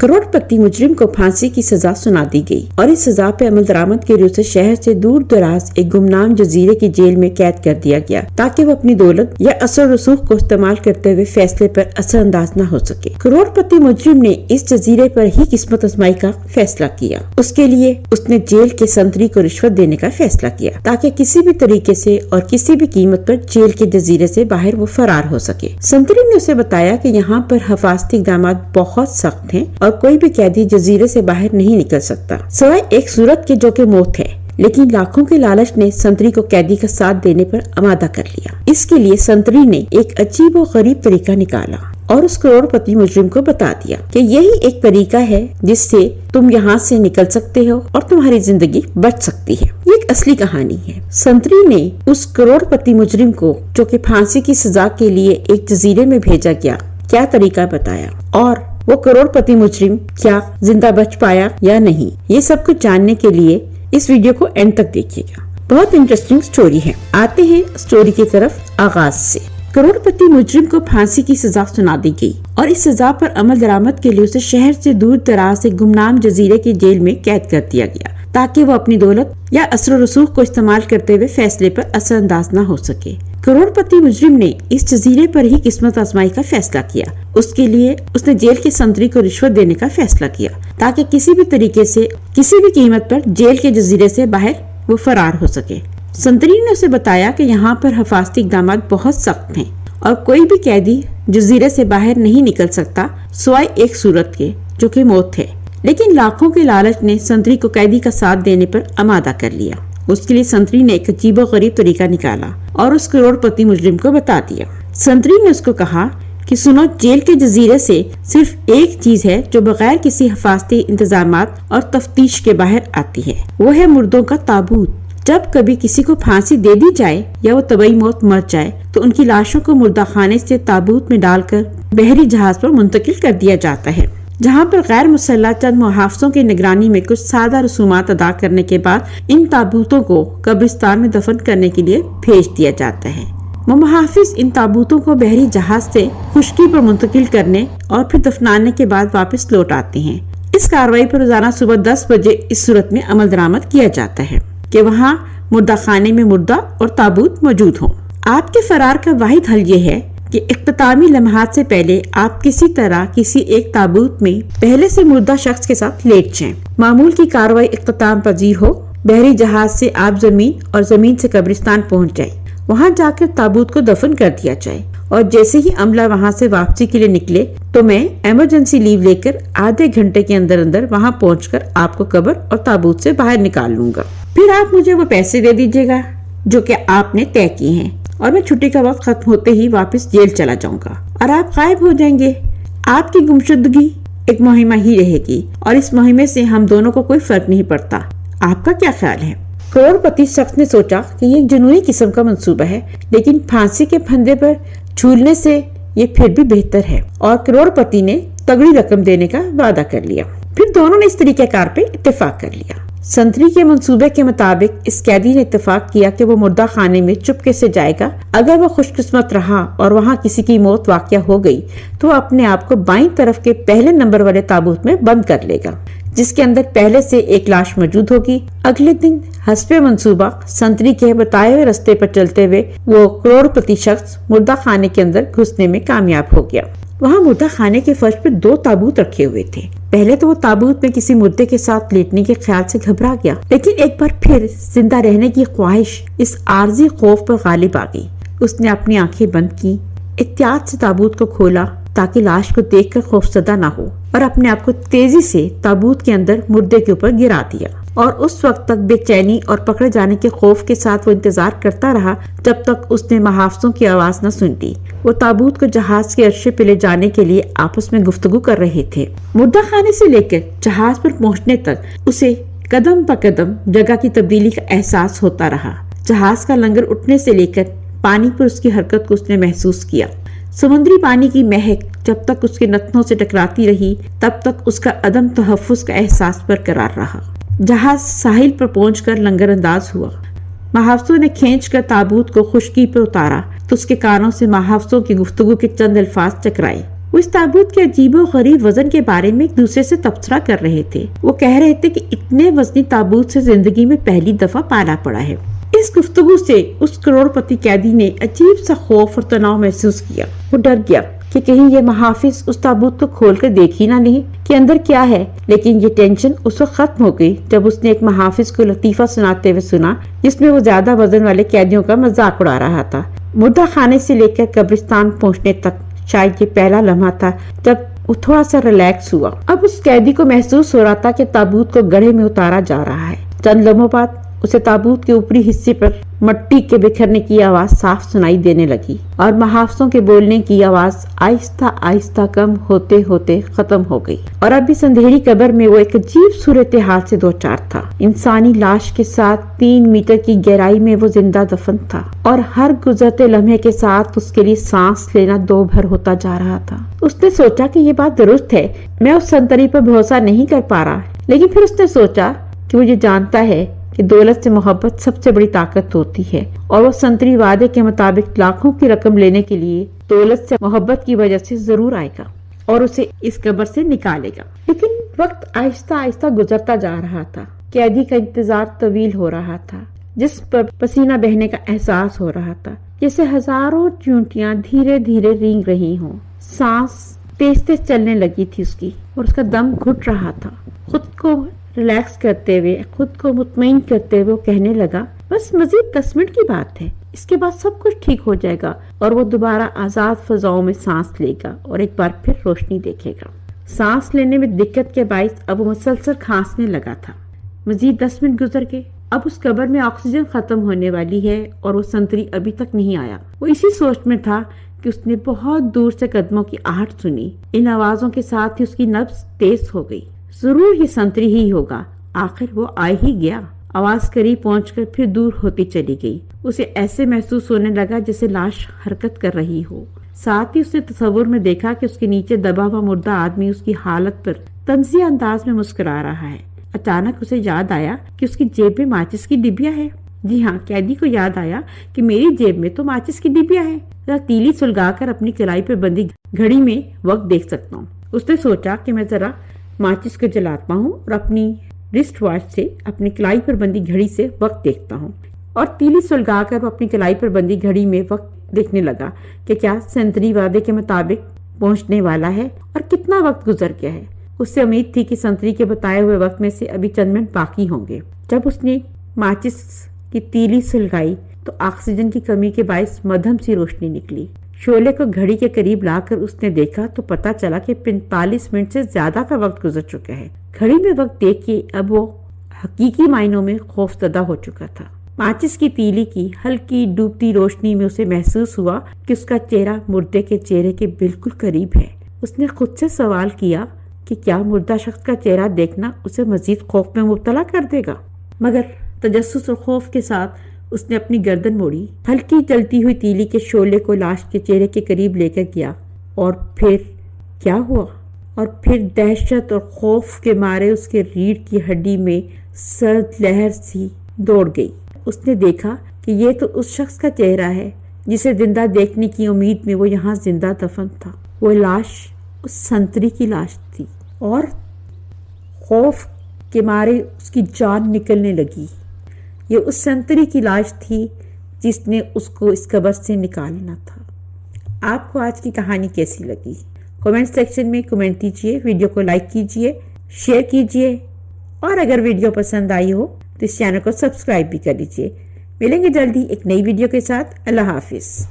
करोड़पति मुजरिम को फांसी की सजा सुना दी गई और इस सजा पे अमल दरामद के लिए उसे शहर से दूर दराज एक गुमनाम जजीरे की जेल में कैद कर दिया गया ताकि वो अपनी दौलत या असर रसूख को इस्तेमाल करते हुए फैसले पर असरअंदाज न हो सके। करोड़पति मुजरिम ने इस जजीरे पर ही किस्मत आजमाई का फैसला किया। उसके लिए उसने जेल के संतरी को रिश्वत देने का फैसला किया ताकि किसी भी तरीके से और किसी भी कीमत पर जेल के जजीरे से बाहर वो फरार हो सके। संतरी ने उसे बताया कि यहाँ पर हिफाजती इक़दाम बहुत सख्त हैं और कोई भी कैदी जजीरे से बाहर नहीं निकल सकता सिवाय एक सूरत के जो कि मौत है। लेकिन लाखों के लालच ने संतरी को कैदी का साथ देने पर आमादा कर लिया। इसके लिए संतरी ने एक अजीब और गरीब तरीका निकाला और उस करोड़पति मुजरिम को बता दिया कि यही एक तरीका है जिससे तुम यहाँ से निकल सकते हो और तुम्हारी जिंदगी बच सकती है। ये एक असली कहानी है। संतरी ने उस करोड़पति मुजरिम को जो कि फांसी की सजा के लिए एक जजीरे में भेजा गया क्या तरीका बताया और वो करोड़पति मुजरिम क्या जिंदा बच पाया या नहीं, ये सब कुछ जानने के लिए इस वीडियो को एंड तक देखिएगा। बहुत इंटरेस्टिंग स्टोरी है। आते हैं स्टोरी की तरफ आगाज से। करोड़पति मुजरिम को फांसी की सजा सुना दी गई और इस सजा पर अमल दरामद के लिए उसे शहर से दूर दराज एक गुमनाम जजीरे की जेल में कैद कर दिया गया ताकि वो अपनी दौलत या असर रसूख को इस्तेमाल करते हुए फैसले पर असरअंदाज न हो सके। करोड़पति मुजरिम ने इस जजीरे पर ही किस्मत आजमाई का फैसला किया। उसके लिए उसने जेल के संतरी को रिश्वत देने का फैसला किया ताकि किसी भी तरीके से किसी भी कीमत पर जेल के जजीरे से बाहर वो फरार हो सके। संतरी ने उसे बताया कि यहाँ पर हिफाजती इक़दाम बहुत सख्त हैं और कोई भी कैदी जजीरे से बाहर नहीं निकल सकता सिवाय एक सूरत के जो कि मौत है। लेकिन लाखों के लालच ने संतरी को कैदी का साथ देने पर आमादा कर लिया। उसके लिए संतरी ने एक अजीब और गरीब तरीका निकाला और उस करोड़पति मुजरिम को बता दिया। संतरी ने उसको कहा कि सुनो, जेल के जजीरे से सिर्फ एक चीज है जो बगैर किसी हिफाजती इंतजामात और तफ्तीश के बाहर आती है, वो है मुर्दों का ताबूत। जब कभी किसी को फांसी दे दी जाए या वो तबई मौत मर जाए तो उनकी लाशों को मुर्दा खाने से ताबूत में डालकर बहरी जहाज पर मुंतकिल कर दिया जाता है, जहाँ पर गैर मुसल्लह चंद मुहाफिजों की निगरानी में कुछ सादा रसूमात अदा करने के बाद इन ताबूतों को कब्रिस्तान में दफन करने के लिए भेज दिया जाता है। वो मुहाफिज इन ताबूतों को बहरी जहाज से खुश्की पर मुंतकिल करने और फिर दफनाने के बाद वापस लौट आते हैं। इस कार्रवाई पर रोजाना सुबह 10 बजे इस सूरत में अमल दरामद किया जाता है कि वहाँ मुर्दा खाने में मुर्दा और ताबूत मौजूद हों। आपके फरार का वाहिद हल ये है कि इख्तितामी लम्हात से पहले आप किसी तरह किसी एक ताबूत में पहले से मुर्दा शख्स के साथ लेट जाएं। मामूल की कार्रवाई इख्तिताम पजीर हो, बहरी जहाज से आप जमीन और जमीन से कब्रिस्तान पहुंच जाए, वहां जाकर ताबूत को दफन कर दिया जाए और जैसे ही अमला वहां से वापसी के लिए निकले तो मैं इमरजेंसी लीव लेकर आधे घंटे के अंदर अंदर वहां पहुंचकर आपको कब्र और ताबूत से बाहर निकाल लूंगा। फिर आप मुझे वो पैसे दे दीजिएगा जो कि आपने तय किए हैं और मैं छुट्टी का वक्त खत्म होते ही वापस जेल चला जाऊंगा और आप गायब हो जाएंगे। आपकी गुमशुदगी एक मुहिमा ही रहेगी और इस मुहिमे से हम दोनों को कोई फर्क नहीं पड़ता। आपका क्या ख्याल है? करोड़पति शख्स ने सोचा कि ये एक जुनूनी किस्म का मंसूबा है, लेकिन फांसी के फंदे पर झूलने से ये फिर भी बेहतर है और करोड़पति ने तगड़ी रकम देने का वादा कर लिया। फिर दोनों ने इस तरीक़ेकार पे इत्तेफाक कर लिया। संतरी के मंसूबे के मुताबिक इस कैदी ने इत्तेफाक किया कि वो मुर्दा खाने में चुपके से जाएगा। अगर वो खुशकिस्मत रहा और वहाँ किसी की मौत वाक़या हो गई तो अपने आप को बाईं तरफ के पहले नंबर वाले ताबूत में बंद कर लेगा, जिसके अंदर पहले से एक लाश मौजूद होगी। अगले दिन हस्बे मंसूबा संतरी के बताए हुए रास्ते पर चलते हुए वो करोड़पति शख्स मुर्दा खाने के अंदर घुसने में कामयाब हो गया। वहाँ मुर्दा खाने के फर्श पर 2 ताबूत रखे हुए थे। पहले तो वो ताबूत में किसी मुर्दे के साथ लेटने के ख्याल से घबरा गया, लेकिन एक बार फिर जिंदा रहने की ख्वाहिश इस आर्जी खौफ पर गालिब आ गई। उसने अपनी आंखें बंद की, एहतियात से ताबूत को खोला ताकि लाश को देखकर खौफजदा ना हो और अपने आप को तेजी से ताबूत के अंदर मुर्दे के ऊपर गिरा दिया। और उस वक्त तक बेचैनी और पकड़े जाने के खौफ के साथ वो इंतजार करता रहा जब तक उसने महाफिजों की आवाज न सुन ली। वो ताबूत को जहाज के अर्शे पे ले जाने के लिए आपस में गुफ्तगू कर रहे थे। मुर्दा खाने से लेकर जहाज पर पहुंचने तक उसे कदम ब कदम जगह की तब्दीली का एहसास होता रहा। जहाज का लंगर उठने से लेकर पानी पर उसकी हरकत को उसने महसूस किया। समुद्री पानी की महक जब तक उसके नथनों से टकराती रही तब तक उसका अदम तहफ्फुज का एहसास बरकरार रहा। जहाज साहिल पर पहुंचकर लंगर अंदाज हुआ। महाफिजों ने खींचकर ताबूत को खुश्की पर उतारा तो उसके कानों से महाफिजों की गुफ्तगू के चंद अल्फाज टकराए। وہ اس تابوت کے عجیب و غریب وزن کے بارے میں ایک دوسرے سے تبصرہ کر رہے تھے۔ وہ کہہ رہے تھے کہ اتنے وزنی تابوت سے زندگی میں پہلی دفعہ پالا پڑا ہے۔ اس گفتگو سے اس کروڑ پتی قیدی نے عجیب سا خوف اور تناؤ محسوس کیا۔ وہ ڈر گیا کہ کہیں یہ محافظ اس تابوت کو کھول کر دیکھ ہی نہ لیں کہ اندر کیا ہے، لیکن یہ ٹینشن اس وقت ختم ہو گئی جب اس نے ایک محافظ کو لطیفہ سناتے ہوئے سنا جس میں وہ زیادہ وزن والے قیدیوں کا مذاق اڑا رہا تھا۔ مردہ خانے سے لے کر قبرستان پہنچنے تک شاید یہ پہلا لمحہ تھا جب وہ تھوڑا سا ریلیکس ہوا۔ اب اس قیدی کو محسوس ہو رہا تھا کہ تابوت کو گڑھے میں اتارا جا رہا ہے۔ چند لمحوں بعد اسے تابوت کے اوپری حصے پر مٹی کے بکھرنے کی آواز صاف سنائی دینے لگی اور محافظوں کے بولنے کی آواز آہستہ آہستہ کم ہوتے ہوتے ختم ہو گئی، اور اب اس اندھیری قبر میں وہ ایک عجیب صورتحال سے دوچار تھا۔ انسانی لاش کے ساتھ 3 میٹر کی گہرائی میں وہ زندہ دفن تھا، اور ہر گزرتے لمحے کے ساتھ اس کے لیے سانس لینا 2 بھر ہوتا جا رہا تھا۔ اس نے سوچا کہ یہ بات درست ہے، میں اس سنتری پر بھروسہ نہیں کر پا رہا، لیکن پھر اس نے سوچا کہ وہ یہ جانتا ہے کہ دولت سے محبت سب سے بڑی طاقت ہوتی ہے، اور وہ سنتری وعدے کے مطابق لاکھوں کی رقم لینے کے لیے دولت سے محبت کی وجہ سے ضرور آئے گا اور اسے اس قبر سے نکالے گا۔ لیکن وقت آہستہ آہستہ گزرتا جا رہا تھا۔ قیدی کا انتظار طویل ہو رہا تھا، جس پر پسینہ بہنے کا احساس ہو رہا تھا، جیسے ہزاروں چونٹیاں دھیرے دھیرے رینگ رہی ہوں۔ سانس تیز تیز چلنے لگی تھی اس کی، اور اس کا دم گھٹ رہا تھا۔ خود کو ریلیکس کرتے ہوئے، خود کو مطمئن کرتے ہوئے وہ کہنے لگا، بس مزید 10 منٹ کی بات ہے، اس کے بعد سب کچھ ٹھیک ہو جائے گا اور وہ دوبارہ آزاد فضاؤں میں سانس لے گا اور ایک بار پھر روشنی دیکھے گا۔ سانس لینے میں دقت کے باعث اب وہ مسلسل کھانسنے لگا تھا۔ مزید 10 منٹ گزر گئے۔ اب اس قبر میں آکسیجن ختم ہونے والی ہے اور وہ سنتری ابھی تک نہیں آیا۔ وہ اسی سوچ میں تھا کہ اس نے بہت دور سے قدموں کی آہٹ سنی۔ ان آوازوں کے ساتھ ہی اس کی نبض تیز ہو گئی۔ ضرور ہی سنتری ہی ہوگا، آخر وہ آ ہی گیا۔ آواز قریب پہنچ کر پھر دور ہوتی چلی گئی۔ اسے ایسے محسوس ہونے لگا جیسے لاش حرکت کر رہی ہو۔ ساتھ ہی اس نے تصور میں دیکھا کہ اس کے نیچے دبا ہوا مردہ آدمی اس کی حالت پر طنزیہ انداز میں مسکرا رہا ہے۔ اچانک اسے یاد آیا کہ اس کی جیب میں ماچس کی ڈبیا ہے۔ جی ہاں، قیدی کو یاد آیا کہ میری جیب میں تو ماچس کی ڈبیا ہے، ذرا تیلی سلگا کر اپنی کلائی پر بندی گھڑی میں وقت دیکھ سکتا ہوں۔ اس نے سوچا کہ میں ذرا ماچس کو جلاتا ہوں اور اپنی رسٹ واچ سے اپنی کلائی پر بندی گھڑی سے وقت دیکھتا ہوں، اور تیلی سلگا کر وہ اپنی کلائی پر بندی گھڑی میں وقت دیکھنے لگا کہ کیا سنتری وعدے کے مطابق پہنچنے والا ہے اور کتنا وقت گزر گیا ہے۔ اس سے امید تھی کہ سنتری کے بتائے ہوئے وقت میں سے ابھی چند منٹ باقی ہوں گے۔ جب اس نے ماچس کی تیلی سلگائی تو آکسیجن کی کمی کے باعث مدھم سی روشنی نکلی۔ شعلے کو گھڑی کے قریب لا کر اس نے دیکھا تو پتا چلا کہ 45 منٹ سے زیادہ کا وقت گزر چکا ہے۔ گھڑی میں وقت دیکھ کے اب وہ حقیقی معنوں میں خوف زدہ ہو چکا تھا۔ ماچس کی تیلی کی ہلکی ڈوبتی روشنی میں اسے محسوس ہوا کہ اس کا چہرہ مردے کے چہرے کے بالکل قریب ہے۔ اس نے خود سے سوال کیا کہ کیا مردہ شخص کا چہرہ دیکھنا اسے مزید خوف میں مبتلا کر دے گا، مگر تجسس اور خوف کے ساتھ اس نے اپنی گردن موڑی، ہلکی جلتی ہوئی تیلی کے شعلے کو لاش کے چہرے کے قریب لے کر گیا، اور پھر کیا ہوا؟ اور پھر دہشت اور خوف کے مارے اس کے ریڑھ کی ہڈی میں سرد لہر سی دوڑ گئی۔ اس نے دیکھا کہ یہ تو اس شخص کا چہرہ ہے جسے زندہ دیکھنے کی امید میں وہ یہاں زندہ دفن تھا۔ وہ لاش اس سنتری کی لاش تھی، اور خوف کے مارے اس کی جان نکلنے لگی۔ یہ اس سنتری کی لاش تھی جس نے اس کو اس قبر سے نکالنا تھا۔ آپ کو آج کی کہانی کیسی لگی؟ کمنٹ سیکشن میں کمنٹ دیجیے، ویڈیو کو لائک کیجیے، شیئر کیجیے، اور اگر ویڈیو پسند آئی ہو تو اس چینل کو سبسکرائب بھی کر لیجیے۔ ملیں گے جلدی ایک نئی ویڈیو کے ساتھ۔ اللہ حافظ۔